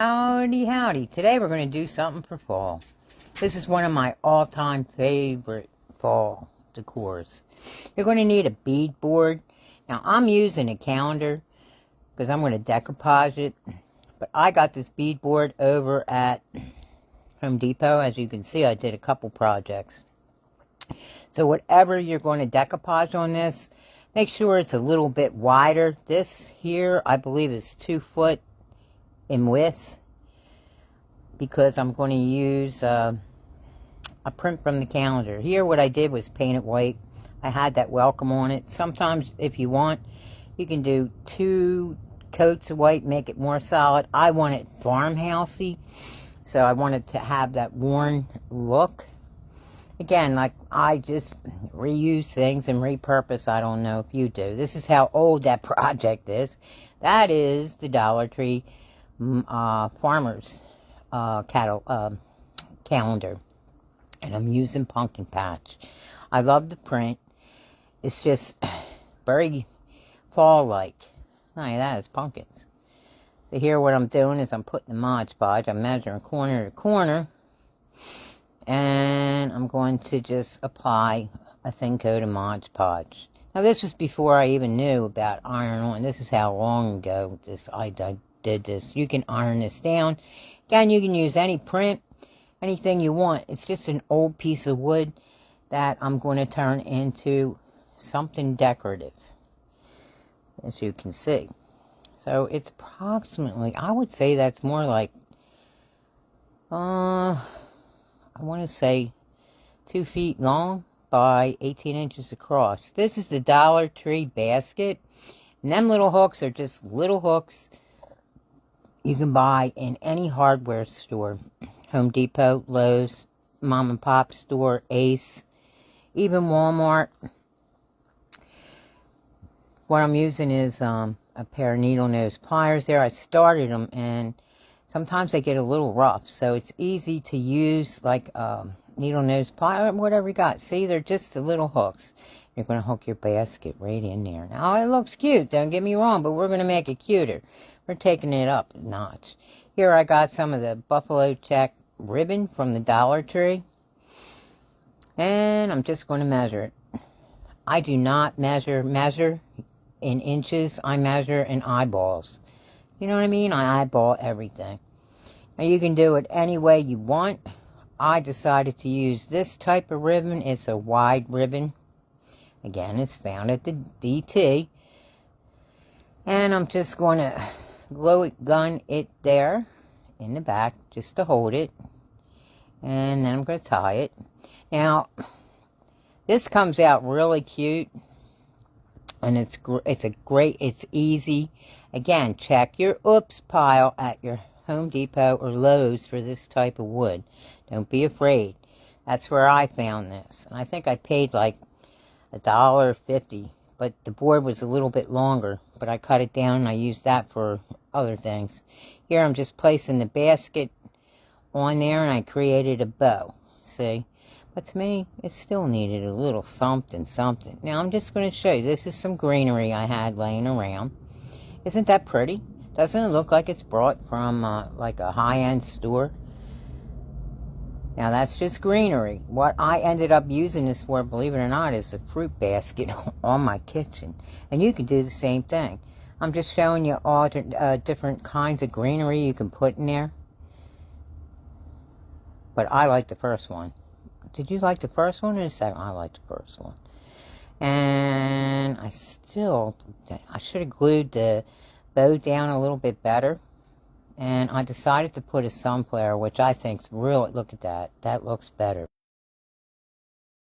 Howdy, howdy. Today we're going to do something for fall. This is one of my all-time favorite fall decors. You're going to need a bead board. Now, I'm using a calendar because I'm going to decoupage it. But I got this bead board over at Home Depot. As you can see, I did a couple projects. So whatever you're going to decoupage on this, make sure it's a little bit wider. This here, I believe, is 2 foot in width, because I'm going to use a print from the calendar. Here what I did was paint it white. I had that welcome on it. Sometimes if you want, you can do 2 coats of white, make it more solid. I want it farmhousey, so I wanted to have that worn look. Again, like, I just reuse things and repurpose. I don't know if you do. This is how old that project is. That is the Dollar Tree farmer's calendar, and I'm using Pumpkin Patch. I love the print. It's just very fall-like. Not only that, it's pumpkins. So here what I'm doing is I'm putting the Mod Podge. I'm measuring corner to corner, and I'm going to just apply a thin coat of Mod Podge. Now, this was before I even knew about iron-on. This is how long ago I did this. You can iron this down. Again, you can use any print, anything you want. It's just an old piece of wood that I'm going to turn into something decorative, as you can see. So it's approximately, I would say that's more like, I want to say 2 feet long by 18 inches across. This is the Dollar Tree basket. And them little hooks are just little hooks you can buy in any hardware store. Home Depot, Lowe's, mom and pop store, Ace, even Walmart. What I'm using is a pair of needle nose pliers there. I started them, and sometimes they get a little rough, so it's easy to use, like needle nose plier, whatever you got. See, they're just the little hooks. You're going to hook your basket right in there. Now, it looks cute, don't get me wrong, but we're going to make it cuter. We're taking it up a notch. Here I got some of the buffalo check ribbon from the Dollar Tree, and I'm just going to measure it. I do not measure in inches. I measure in eyeballs. You know what I mean? I eyeball everything. Now, you can do it any way you want. I decided to use this type of ribbon. It's a wide ribbon. Again, it's found at the DT. And I'm just going to glue gun it there in the back just to hold it. And then I'm going to tie it. Now, this comes out really cute. And it's easy. Again, check your oops pile at your Home Depot or Lowe's for this type of wood. Don't be afraid. That's where I found this. And I think I paid like $1.50, but the board was a little bit longer, but I cut it down and I used that for other things. Here I'm just placing the basket on there, and I created a bow. See? But to me, it still needed a little something. Now I'm just going to show you. This is some greenery I had laying around. Isn't that pretty? Doesn't it look like it's brought from like a high-end store? Now, that's just greenery. What I ended up using this for, believe it or not, is a fruit basket on my kitchen. And you can do the same thing. I'm just showing you all different kinds of greenery you can put in there. But I like the first one. Did you like the first one or the second? I like the first one. And I should have glued the bow down a little bit better. And I decided to put a sunflower, which I think really, look at that. That looks better.